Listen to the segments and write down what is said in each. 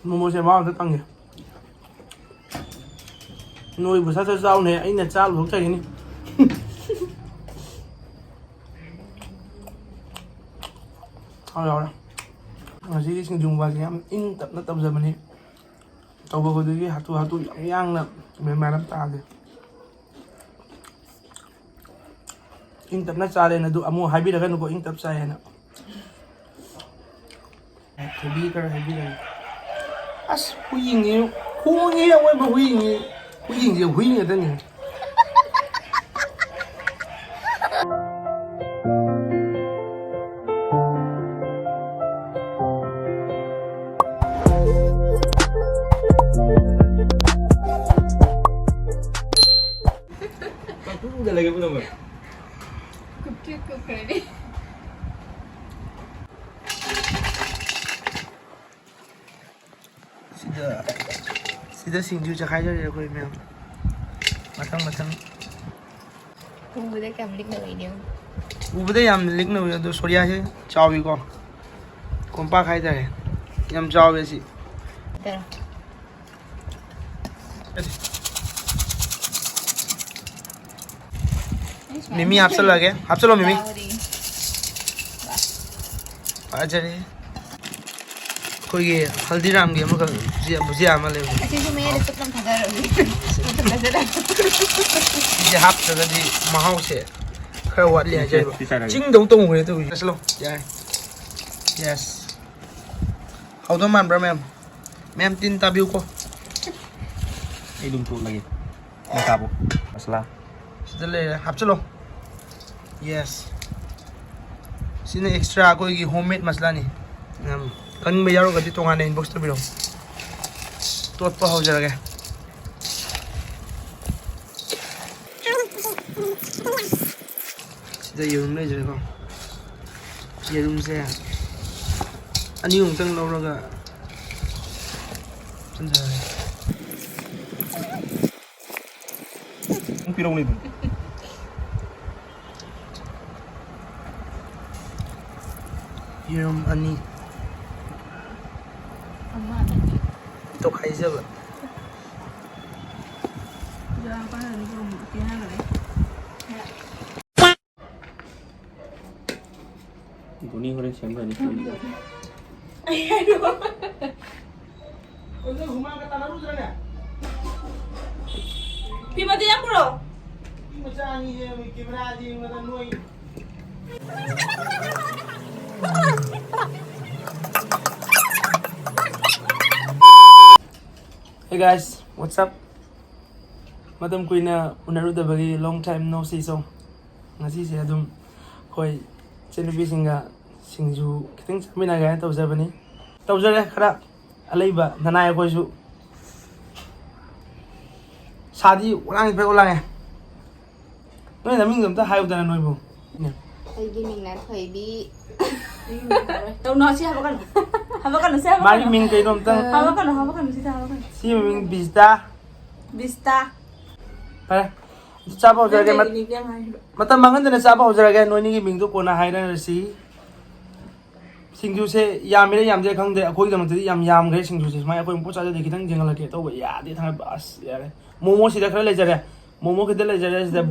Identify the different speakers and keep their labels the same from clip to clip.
Speaker 1: Momo sẽ bao tất tăng nhỉ. Nuôi bữa sao rau này anh là cha luôn chạy đi. Thôi rồi. Mà chỉ dùng vào cái em in tập nó tập giờ mình đi. Tàu vào cái hạt tu yang là mềm mềm lắm ta kìa. In tập nó cha đây là đủ amo hai biết là cái nó có in tập sai nè. Heavy cái heavy này. As huy nhiều, huy nhiều vậy mà huy nhiều người ta nhiều.
Speaker 2: Udah lagi belum nggak?
Speaker 3: Cukup kali.
Speaker 1: Sida singju cho khai cho đây coi mèo. Matang.
Speaker 3: Udah kam lik ngai dia.
Speaker 1: Udah yam lik no do soria se chao bi ko. Kompa khai da yam chao be si.
Speaker 3: Dah.
Speaker 1: Mimi hapsal lage. Hapsalo Mimi. Aja ni. कोई ये हल्दीराम की अमुक भुजिया आमा ले
Speaker 3: Kasi sumaya dapat ng tagar.
Speaker 1: ये half जगह दी महाव से खैर वाट लिया जाए चिंग दो हुए तो चलो यार यस हाउ दो मैम मैम तीन ताबिउ को
Speaker 2: Ini lumpur lagi. Nggak bu. Masalah.
Speaker 1: Sudah half चलो यस sini extra कोई की homemade मसला नहीं kan bayar ko dito nga na inbox to bilo tuot pa ho jara sida yung na jara ko yung se ani yung tang lo ra sanda
Speaker 2: Ang pirong nito.
Speaker 1: yung ani ito khai siya ba?
Speaker 3: Jangan pahan belum kena lagi.
Speaker 2: Ini orang siapa ni?
Speaker 1: Untuk rumah kata lalu sana.
Speaker 3: Pimati yang bro.
Speaker 1: Macam ni je, kamera je, macam nuai. Hey guys, what's up? Madam Queen na unarutabagi long time no see so. Ngasi siya dum koi chenubi singa singju kiting sami na gaya tawza bani. Tawza le khara alai ba nanay ko su. Sadi ulang pe ulang eh. Noi na ming dum ta hayu dana noi bu.
Speaker 3: Ay gaming na kay bi. Tau no siya hawakan. Hawakan siya.
Speaker 1: Mari ming kay dum ta.
Speaker 3: Hawakan siya hawakan.
Speaker 1: Si ming bista.
Speaker 3: Bista.
Speaker 1: Para. Sapa ho jara matam mangan dana sapa ho jara noi ni gi ming du ko na hai na si. Singju se yamire yamje khang de akoi dam ti yam gai singju se mai akoi po cha de kitang jengal ke to ya de thang bas ya momo si da khara le jare momo ke de le jare is the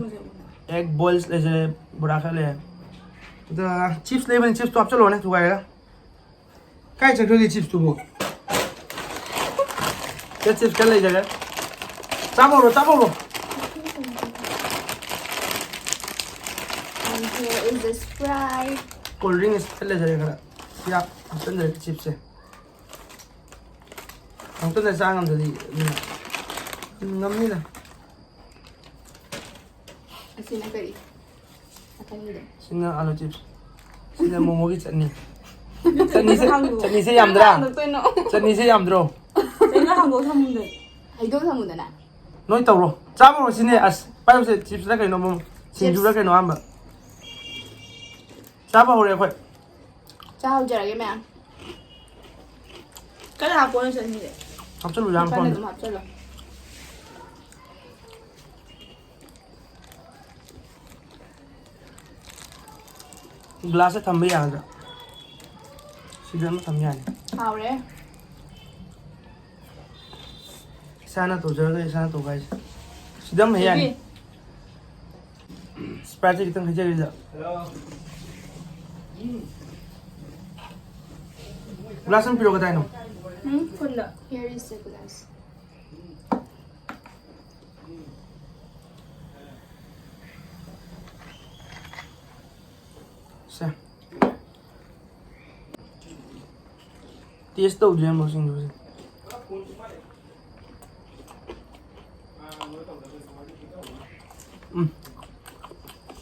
Speaker 1: egg balls le jare bura kha le the chips le ben chips to ap chalo ne tu ga kai cha khali chips tu bo ke chips ka le jare chabo ro
Speaker 3: And here is the Sprite.
Speaker 1: cold drink is le jare khara siap apsan de chips se ang to na sa ngam de ngam ni la
Speaker 3: Asin na kari. Akan nila.
Speaker 1: Sina alu chips. Sina momo ki chutney. Chutney se yamdra. Chutney se yamdro.
Speaker 3: Saya 한국 사문데. 이거 사문데나.
Speaker 1: Noi tawro. Chamo sine as. Payo se chips la kai no mom. Sinju la kai no amba. Chapa hore khoi.
Speaker 3: Chao jarage mẹ. Cái nào của anh sẽ như vậy?
Speaker 1: Học cho lùi làm
Speaker 3: Con
Speaker 1: con.
Speaker 3: này cũng học cho rồi.
Speaker 1: Glass tham bây giờ rồi. Xin dẫn tham nhà.
Speaker 3: Hào đấy.
Speaker 1: Isana tawjaraga isana tawga haise. Sidam he yani. Sprite kitang hajari da. Glass ang pilo ka tayo no?
Speaker 3: Wala. Here is the glass.
Speaker 1: Sa. Taste daw dyan mo singduze.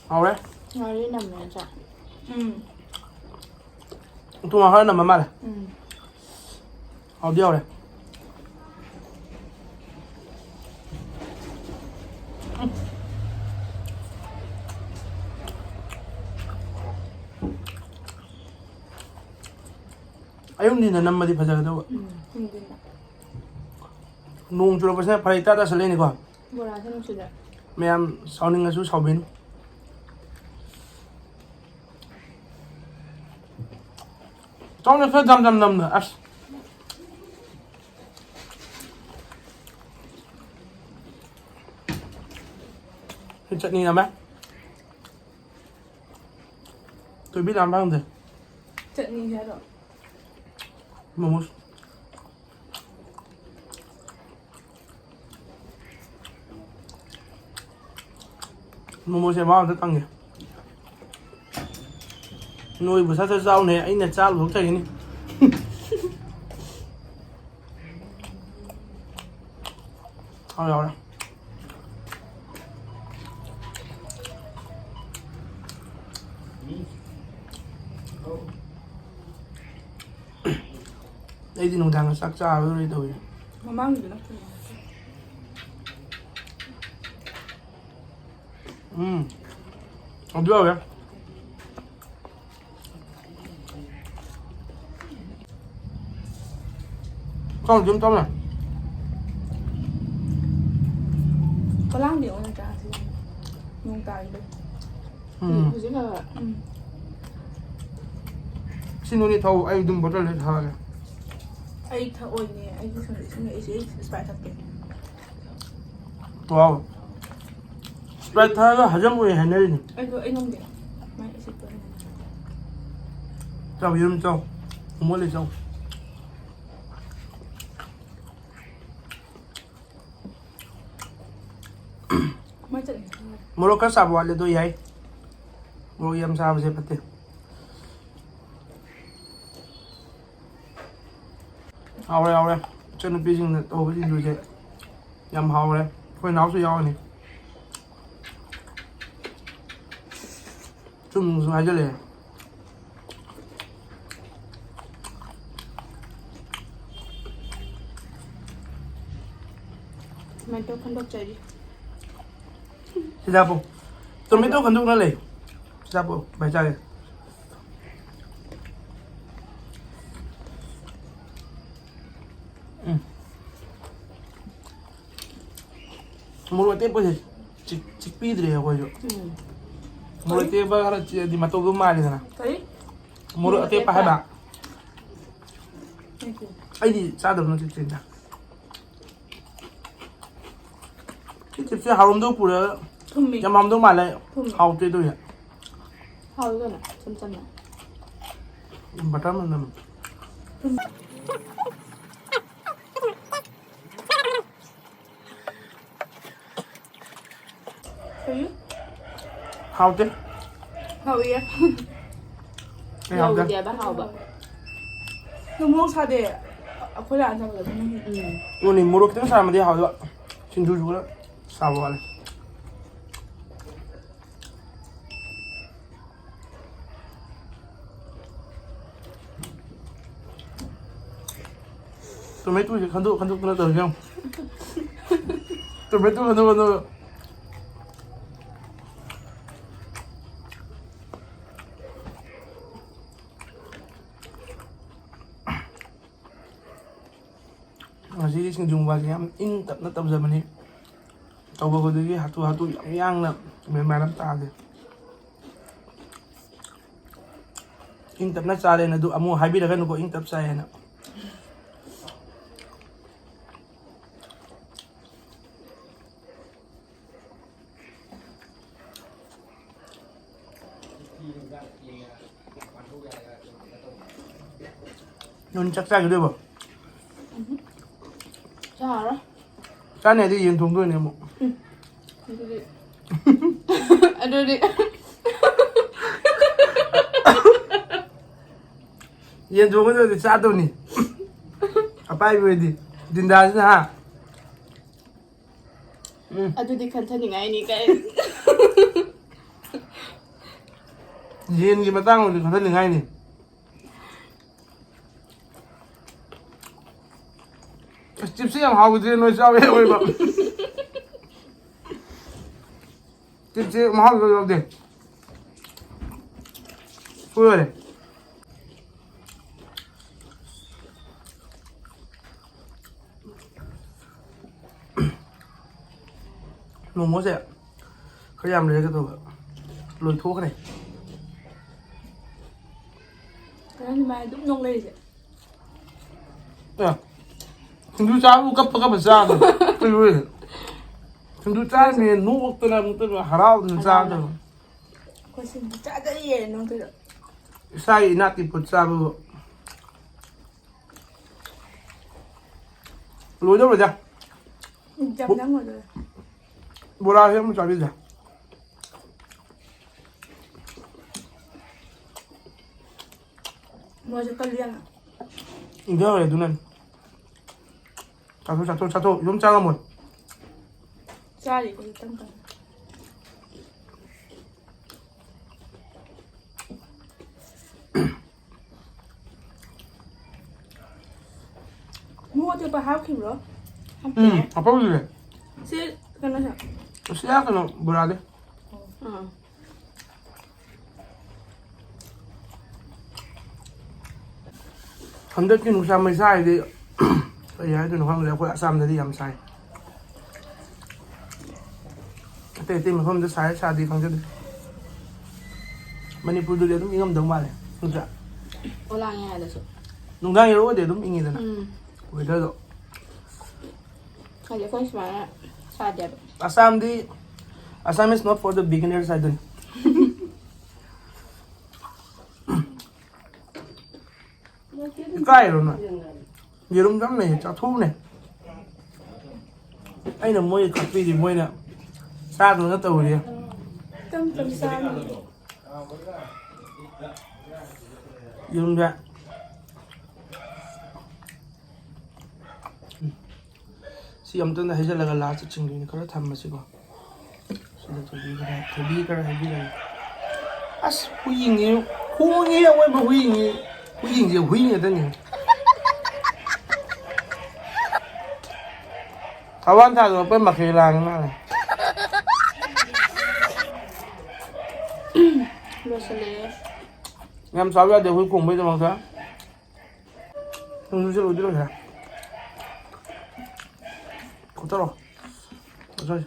Speaker 1: Ahora,
Speaker 3: Ngari naman siya.
Speaker 1: ito mahal na mamala. Di ahora. Ayun din na naman di pa daw.
Speaker 3: Hindi na.
Speaker 1: Nung chula pa siya, parita ta sa lini ko.
Speaker 3: Wala sa nung sila.
Speaker 1: Mayam, sounding nga su, saubin. Tawag na sa dam na, as. Yung chutney naman. Tôi biết làm bao giờ.
Speaker 3: Chutney siya daw.
Speaker 1: Momos. Momos em bao rất tăng nhỉ. Nuôi bữa sát rau này anh là cha luộc thầy này. Thôi rồi. Đây thì nông thang sắc cha với đây thôi.
Speaker 3: Mà mang gì đó.
Speaker 1: Không biết rồi. Con chúng tao này.
Speaker 3: Có lang điệu này cả thì nung cài đây. Chứ là
Speaker 1: Xin lỗi thâu anh đừng bắt ra lên thà.
Speaker 3: ai thợ ôi nè, ai cứ xong ấy sẽ spy thật kìa.
Speaker 1: Wow. Sprite thà hajam uy hành này.
Speaker 3: Ai nung điệu. Mai sẽ tới.
Speaker 1: Chào yếm chào. Không muốn lên chào.
Speaker 3: Mai trận.
Speaker 1: Muro ka sabu wale do yai. Muro yam sabu se pate. Hao rồi. Chân nó bị dừng to cái gì rồi vậy. Yam hao rồi. Phải nấu số yao này. Chung ai cho lẹ.
Speaker 3: Mai tôi không đọc chạy đi.
Speaker 1: Siapa? Tomato kandung na le. Siapa? Baca ya. Mulut apa sih? Cikpi deh aku aja. Mulut apa kalau di mata gua di sana.
Speaker 3: Thấy?
Speaker 1: Mulut apa haba?
Speaker 3: Thank you.
Speaker 1: Ai di sadar nanti cerita. Cái chip harum đâu pura.
Speaker 3: Thum mình.
Speaker 1: Yang mam đâu mà lại hao tê tôi ya.
Speaker 3: Hao cái này, chăm này.
Speaker 1: Butter mana nam?
Speaker 3: Thấy?
Speaker 1: Hao tê.
Speaker 3: Hao iya.
Speaker 1: Cái hao tê.
Speaker 3: Dia bắt hao bả. Nó mua sao để aku là ăn sao rồi.
Speaker 1: Ini nih mulut kita sama dia hao dua. Sinju juga sawo ale. Tomato thì khanduk nó được không? Tomato khanduk. Masih sing jumpa kaya in tap na tab zaman ni. Tawag ko dito hatu yang na may maram tade. In tap na sare na do amo habi na ko in tap saya na. นุ่นจักจ้าอยู่ด้วยบ่
Speaker 3: จ้าเหรอ
Speaker 1: จ้าเนี่ยที่ยืนทุ่งด้วยเนี่ยหม
Speaker 3: ดูดิดูดิ
Speaker 1: ยืนทุ่งก็จะจ้าตัวนี้apa ibu ini dinda sih ha
Speaker 3: Aduh di kantin yang ini kayak
Speaker 1: yin gimana tang di kantor dengan ini chip sih yang hau gitu no siapa ya bang chip sih mahal gitu deh boleh nụ mua sẽเขายำเลยก็ตัวลอยทั่วกันเลย
Speaker 3: Kaya may đúng nung lên vậy.
Speaker 1: เนี่ยถึงดูจ้าลูกกับกับจ้าตัวไปเลยถึงดูจ้าเนี่ยนู้นตัวนั้นตัวหาราวตัวจ้าตัว
Speaker 3: Có xin trả cái gì nung tôi được.
Speaker 1: ใช่นัดที่พุทธจ้าบุรู้จักไหมจ๊ะ
Speaker 3: Trăm tháng rồi.
Speaker 1: โบราณเฮ้ยมันจอดดิจ้ะ
Speaker 3: Mua cho con riêng à?
Speaker 1: อีกเยอะเลยดูนั่นชาโต้ยมจ้ากันหมด
Speaker 3: Ra thì có tâm tâm. Mua cho bà háo kìm rồi.
Speaker 1: เอาไปเลย
Speaker 3: Xí cái nó sao?
Speaker 1: เสียกันเนาะโบราณดิ ทำได้กินหนูซ้ำไม่ใช่ดิก็ย้ายตัวหนูห้องแล้วก็ซ้ำได้ที่ยำใส่แต่ที่มันเพิ่มจะใส่ชาดีฟังจะดิมันนี่พูดดูเดี๋ยวต้องยิงกำดังมาเลยนุ่งจ้ะ
Speaker 3: Olah nghe được rồi.
Speaker 1: นุ่งได้ยังรู้ว่าเดี๋ยวต้องยิงอีกนะเว้ยเด้อ
Speaker 3: Hay là con mà sao đẹp.
Speaker 1: Assam is not for the beginners I don't ใกล้แล้วนะยืมน้ำเนี่ยจะทุ่มเนี่ยไอ้หนุ่มมวยกับพี่ดิมวยเนี่ยซาตัวนั้นตัวเดียว
Speaker 3: Tâm tâm sao mà.
Speaker 1: ยืมด้วยสิอำต้นได้ให้ฉันละกันลาจะจริงเลยเขาจะทำมาสิก่อนฉันจะบีก็ได้เธอบีก็ได้บีก็ได้อ่ะผู้หญิงนี่ผู้หญิงเอาไว้ผู้หญิงนี่ผู้หญิงจะผู้หญิงอะไรเนี่ยถ้าวันถ้าเราเป็นมาเคลังมากเลย
Speaker 3: Lo sẽ lấy.
Speaker 1: งั้นสาวว่าเดี๋ยวคุยกลุ่มไปจะมองซะต้องรู้จักรู้จักเลยนะขอโทษหรอขอโทษ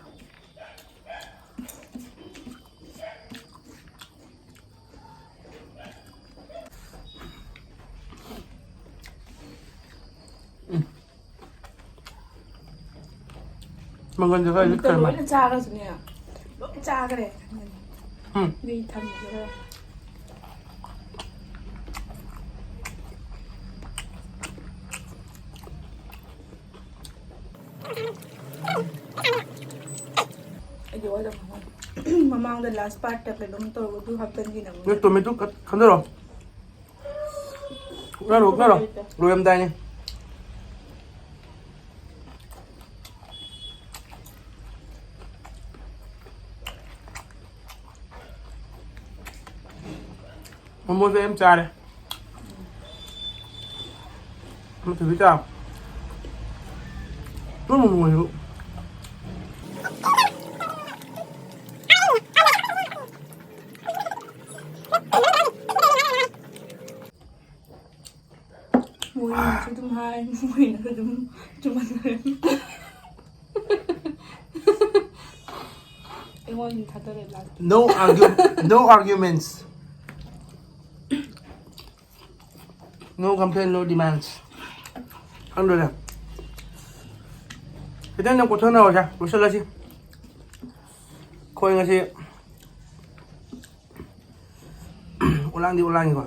Speaker 1: มันก็จะได้ลึก
Speaker 3: Tôi
Speaker 1: ขึ้นไหม
Speaker 3: lỗi là cha ra rồi nè. Lỗi cha cái này. Đi thăm cái đó. อยู่ว่าจะมามังเดินลาสปาร์ตแต่ล้มตัวดูฮับเป็นกี่หนัง
Speaker 1: นี่ตัวไม่ทุกคันเดียวหรอน่าหรอรวยมได้เนี่ยมันโมเสมจ่าเลยมันถือจ่าตัวมันมวยอยู่
Speaker 3: mùi này chú tùm hai mùi này chú ăn người em ơi thật là đẹp
Speaker 1: no arguments no complaint no demands ăn được rồi cái tên của thôn nào ra bữa sau là gì khôi nghe gì ꯑꯣꯂꯥꯡꯗꯤ ꯑꯣꯂꯥꯡꯉꯤꯀꯣ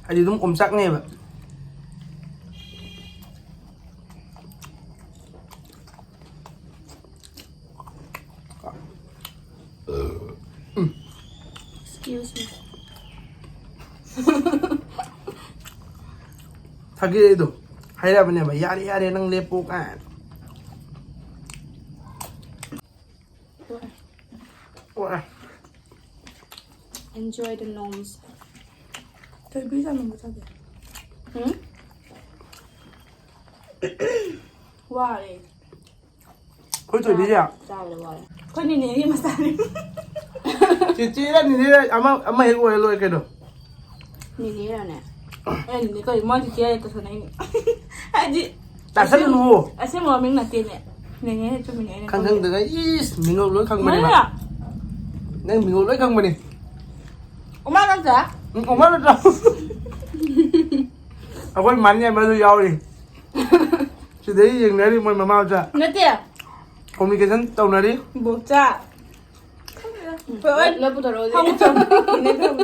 Speaker 1: ꯍꯥꯏꯗꯤ ꯑꯗꯨꯝ ꯑꯣꯝꯆꯥꯛꯅꯩꯕ
Speaker 3: Excuse me.
Speaker 1: ꯊꯥꯒꯤꯔꯛꯏꯗꯣ ꯍꯥꯏꯔꯛꯑꯕꯅꯦꯕ ꯌꯥꯔꯦ ꯌꯥꯔꯦ ꯅꯪ ꯂꯦꯞꯄꯣ ꯀꯥꯏꯅ ꯋꯥ
Speaker 3: Enjoy the gnomes. Tôi biết sao mình có sao vậy? Wow đi.
Speaker 1: เฮ้ยสวยดีอ่ะ
Speaker 3: Sao vậy wow. Có nhìn nhìn mà sao đi.
Speaker 1: จีแล้วนี่ได้เอามาเห็นกูเลยเลยกันเด้อ
Speaker 3: Nhìn nhìn rồi nè. Ê nhìn coi món chị chơi tôi này. Ai chị.
Speaker 1: แต่ฉันรู้
Speaker 3: À xem món mình là tiền nè. Nhìn nhìn cho mình này.
Speaker 1: ข้างๆแต่ก็อีสมิงเอารถข้างมา
Speaker 3: Mấy
Speaker 1: ดิมา
Speaker 3: à?
Speaker 1: นั่งมิงเอารถข้างมาดิ
Speaker 3: Oma con trả.
Speaker 1: ออกมาแล้วจ้ะเอาไว้มันเนี่ยมาดูยาวดิจะได้ยิงไหนดิมันมาเมาจ้ะ
Speaker 3: Nữa tiền.
Speaker 1: ผมมีกันฉันตรงไหนดิ
Speaker 3: Bố trả. Phải ơi. Lớp bút rồi. Không chồng. Nên không.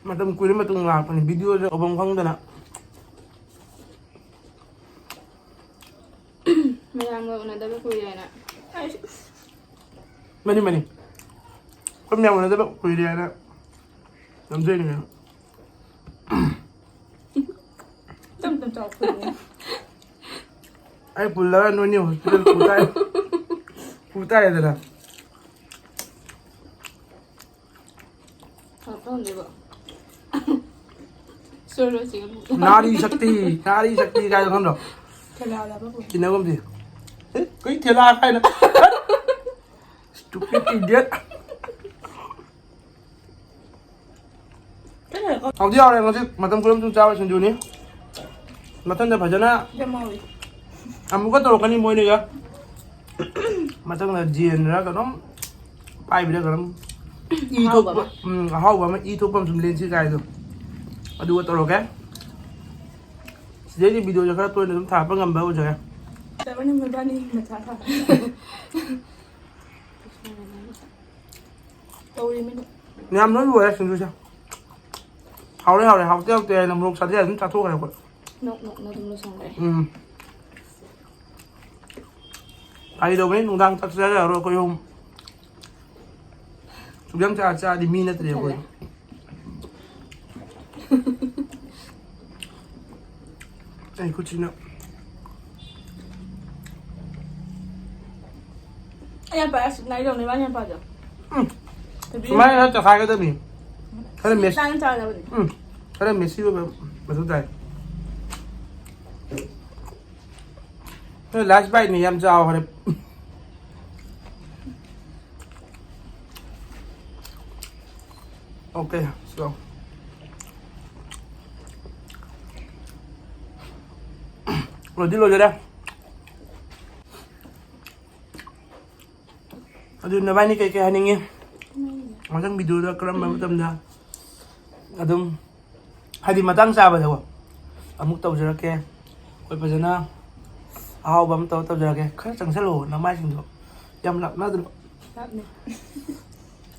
Speaker 1: มาทำคุยได้มาตรงหลังเป็นวิดีโอจะเอาบังคับกันนะ
Speaker 3: Mày làm rồi này tao biếtคุยเลยนะ
Speaker 1: มานี่ก็แมวมันจะแบบคุยเดียวนะน้ำเส้นเนี่ย
Speaker 3: ต้องจบคุยเนี่ย
Speaker 1: ไอ้ปุ่นแล้วนู่นนี่เป็นผู้ใต้เลยนะ
Speaker 3: ขอต้นดีกว่าช่วยด้วยสิครับ
Speaker 1: นารีศักดิ์กายจะทำหรอ
Speaker 3: เทลาแล้วป่ะผม
Speaker 1: กินน้ำกันสิเฮ้ยก็เทลาใครนะ stupid idiot
Speaker 3: ก็เลยก็
Speaker 1: เอาที่เอาอะไรมาสิมาทำคุยกับจุนเจ้าฉันอยู่นี่มาทำแต่ภาชนะ
Speaker 3: จะมองอีก
Speaker 1: อามุก็ตลกกันนี่มวยนี่ก็มาทำแต่เจียนแล้วก็น้องไปไปแล้วก็น้องอีทุบเขาบอกว่าอีทุบผมสมเด็จชื่อกายตัวมาดูตลกแกเดี๋ยวนี้วิดีโอจะเข้าตัวนึงถ่ายเพื่องำเบลใช่ไหม
Speaker 3: แต่ว่านี่มันบ้านนี่มันช้าค่ะโตดีไม่ได้
Speaker 1: เนี่ยมันรู้อะไรฉันรู้ใช่เขาเลยเขาเจ้าเตะนำลงสัตว์ที่ฉันจะทุกข์อะไรคน
Speaker 3: นกต้องรู้ส่งเลย
Speaker 1: ไอ้เดี๋ยวนี้นุ่งดังตัดเสื้อเราก็ยงสุดยังจะดีมีนัดเดียวกันไอ้คุชินะ
Speaker 3: ไอ้ยังไปไหนตรงนี้บ้านยังไปจ้ะ
Speaker 1: สมัยนั้นจะขายก็ได้มีเขาได้เมส
Speaker 3: ตั้งใจแล้วดิ
Speaker 1: เขาได้เมสซี่แบบสุดใจลาสไบนี่ยามจะเอาอะไรโอเค so เราดิโลจะได้aduh na bani kay haning yun matang bidu da kram matam da adum hadi matang saba daw amuk taw jara ke koi pa jana aw bam taw jara ke khá chẳng salo na mai sing do yam lak na do
Speaker 3: ครับเนี่ย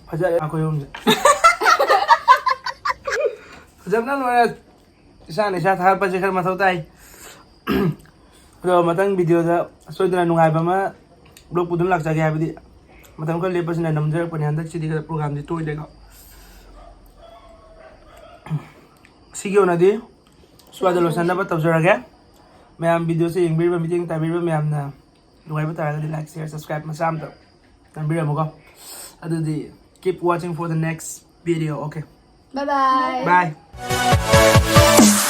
Speaker 1: phaja ako yung jam na no isa ni sa thar pa jikar mathaw tai ro matang video da soidna nungai ba ma blog pudun lak jage habidi matang ko lepas na namjar pa ni handak chidi ka program di toy dega sige na di swada lo sana ba tabjara ga mayam video se yingbir ba meeting tabir ba mayam na nungai ba tara di like share subscribe masam to tambir mo ko adu di keep watching for the next video okay
Speaker 3: bye bye
Speaker 1: bye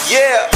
Speaker 4: Yeah.